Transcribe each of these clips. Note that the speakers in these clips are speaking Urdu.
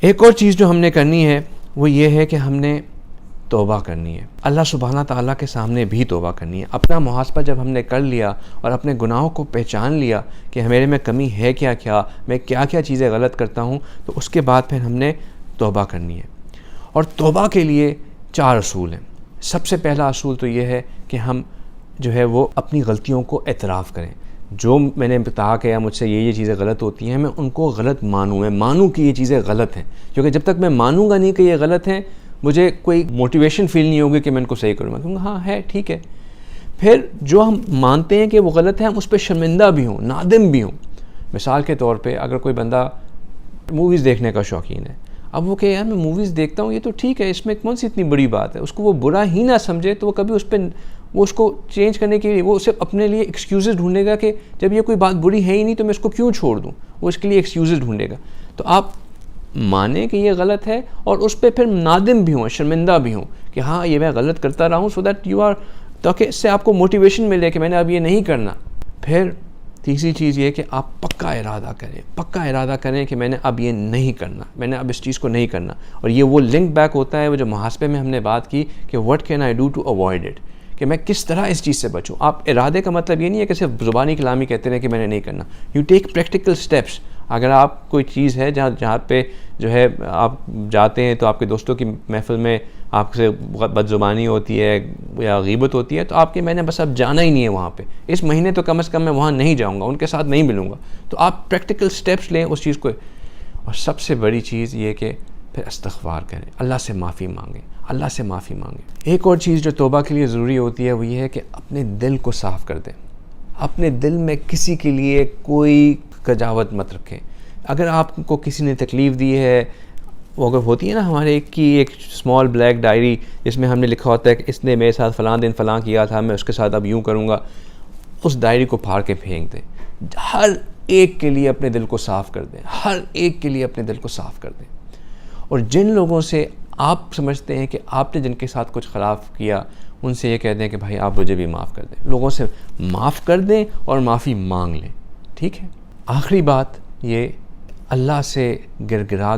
ایک اور چیز جو ہم نے کرنی ہے وہ یہ ہے کہ ہم نے توبہ کرنی ہے، اللہ سبحانہ تعالیٰ کے سامنے بھی توبہ کرنی ہے۔ اپنا محاسبہ جب ہم نے کر لیا اور اپنے گناہوں کو پہچان لیا کہ میرے میں کمی ہے کیا میں کیا چیزیں غلط کرتا ہوں، تو اس کے بعد پھر ہم نے توبہ کرنی ہے۔ اور توبہ کے لیے 4 اصول ہیں۔ سب سے پہلا اصول تو یہ ہے کہ ہم جو ہے وہ اپنی غلطیوں کو اعتراف کریں۔ جو میں نے بتا کہ مجھ سے یہ چیزیں غلط ہوتی ہیں، میں ان کو غلط مانوں، میں مانوں کہ یہ چیزیں غلط ہیں، کیونکہ جب تک میں مانوں گا نہیں کہ یہ غلط ہیں، مجھے کوئی موٹیویشن فیل نہیں ہوگی کہ میں ان کو صحیح کروں گا، کیونکہ ہاں ہے ٹھیک ہے۔ پھر جو ہم مانتے ہیں کہ وہ غلط ہے، ہم اس پہ شرمندہ بھی ہوں، نادم بھی ہوں۔ مثال کے طور پہ اگر کوئی بندہ موویز دیکھنے کا شوقین ہے، اب وہ کہ یار میں موویز دیکھتا ہوں، یہ تو ٹھیک ہے، اس میں کون سی اتنی بڑی بات ہے، اس کو وہ برا ہی نہ سمجھے تو وہ کبھی وہ اس کو چینج کرنے کے لیے وہ صرف اپنے لیے ایکسکیوزز ڈھونڈے گا کہ جب یہ کوئی بات بری ہے ہی نہیں تو میں اس کو کیوں چھوڑ دوں، وہ اس کے لیے ایکسکیوزز ڈھونڈے گا۔ تو آپ مانیں کہ یہ غلط ہے اور اس پہ پھر نادم بھی ہوں، شرمندہ بھی ہوں کہ ہاں یہ میں غلط کرتا رہا ہوں، سو دیٹ یو آر، تاکہ اس سے آپ کو موٹیویشن ملے کہ میں نے اب یہ نہیں کرنا۔ پھر تیسری چیز یہ کہ آپ پکا ارادہ کریں کہ میں نے اب یہ نہیں کرنا، میں نے اب اس چیز کو نہیں کرنا۔ اور یہ وہ لنک بیک ہوتا ہے وہ جو محاسبے میں ہم نے بات کی کہ what can I do to avoid it، کہ میں کس طرح اس چیز سے بچوں۔ آپ ارادے کا مطلب یہ نہیں ہے کہ صرف زبانی کلامی کہتے رہیں کہ میں نے نہیں کرنا، یو ٹیک پریکٹیکل سٹیپس۔ اگر آپ کوئی چیز ہے جہاں پہ جو ہے آپ جاتے ہیں تو آپ کے دوستوں کی محفل میں آپ سے بد زبانی ہوتی ہے یا غیبت ہوتی ہے، تو آپ کے میں نے بس اب جانا ہی نہیں ہے وہاں پہ، اس مہینے تو کم از کم میں وہاں نہیں جاؤں گا، ان کے ساتھ نہیں ملوں گا۔ تو آپ پریکٹیکل سٹیپس لیں اس چیز کو۔ اور سب سے بڑی چیز یہ کہ پھر استغفار کریں، اللہ سے معافی مانگیں۔ ایک اور چیز جو توبہ کے لیے ضروری ہوتی ہے وہ یہ ہے کہ اپنے دل کو صاف کر دیں، اپنے دل میں کسی کے لیے کوئی کجاوت مت رکھیں۔ اگر آپ کو کسی نے تکلیف دی ہے، وہ اگر ہوتی ہے نا ہمارے ایک اسمال بلیک ڈائری جس میں ہم نے لکھا ہوتا ہے کہ اس نے میرے ساتھ فلاں دن فلاں کیا تھا، میں اس کے ساتھ اب یوں کروں گا، اس ڈائری کو پھاڑ کے پھینک دیں۔ ہر ایک کے لیے اپنے دل کو صاف کر دیں، اور جن لوگوں سے آپ سمجھتے ہیں کہ آپ نے جن کے ساتھ کچھ خلاف کیا، ان سے یہ کہہ دیں کہ بھائی آپ مجھے بھی معاف کر دیں۔ لوگوں سے معاف کر دیں اور معافی مانگ لیں، ٹھیک ہے۔ آخری بات یہ، اللہ سے گرگرا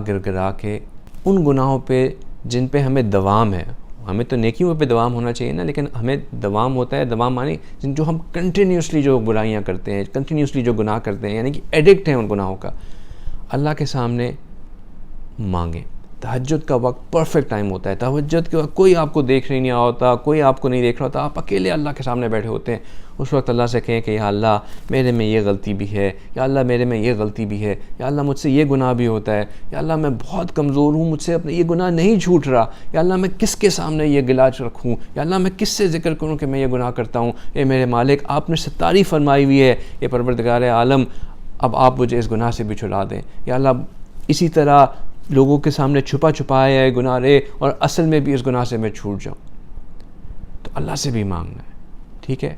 کے ان گناہوں پہ جن پہ ہمیں دوام ہے، ہمیں تو نیکیوں پہ دوام ہونا چاہیے نا، لیکن ہمیں دوام ہوتا ہے، دوام مانی جو ہم کنٹینیوسلی جو برائیاں کرتے ہیں، کنٹینیوسلی جو گناہ کرتے ہیں، یعنی کہ ایڈکٹ ہیں ان گناہوں کا، اللہ کے سامنے مانگیں۔ تہجد کا وقت پرفیکٹ ٹائم ہوتا ہے، تہجد کے وقت کوئی آپ کو دیکھ نہیں ہوتا، کوئی آپ کو نہیں دیکھ رہا ہوتا، آپ اکیلے اللہ کے سامنے بیٹھے ہوتے ہیں۔ اس وقت اللہ سے کہیں کہ یا اللہ میرے میں یہ غلطی بھی ہے، یا اللہ میرے میں یہ غلطی بھی ہے، یا اللہ مجھ سے یہ گناہ بھی ہوتا ہے، یا اللہ میں بہت کمزور ہوں، مجھ سے اپنا یہ گناہ نہیں چھوٹ رہا، یا اللہ میں کس کے سامنے یہ گلاج رکھوں، یا اللہ میں کس سے ذکر کروں کہ میں یہ گناہ کرتا ہوں۔ اے میرے مالک، آپ نے ستاری فرمائی ہوئی ہے، یہ پروردگار عالم، اب آپ مجھے اس گناہ سے بھی چھڑا دیں۔ یا اللہ اسی طرح لوگوں کے سامنے چھپایا ہے گناہ رے، اور اصل میں بھی اس گناہ سے میں چھوٹ جاؤں۔ تو اللہ سے بھی مانگنا ہے، ٹھیک ہے۔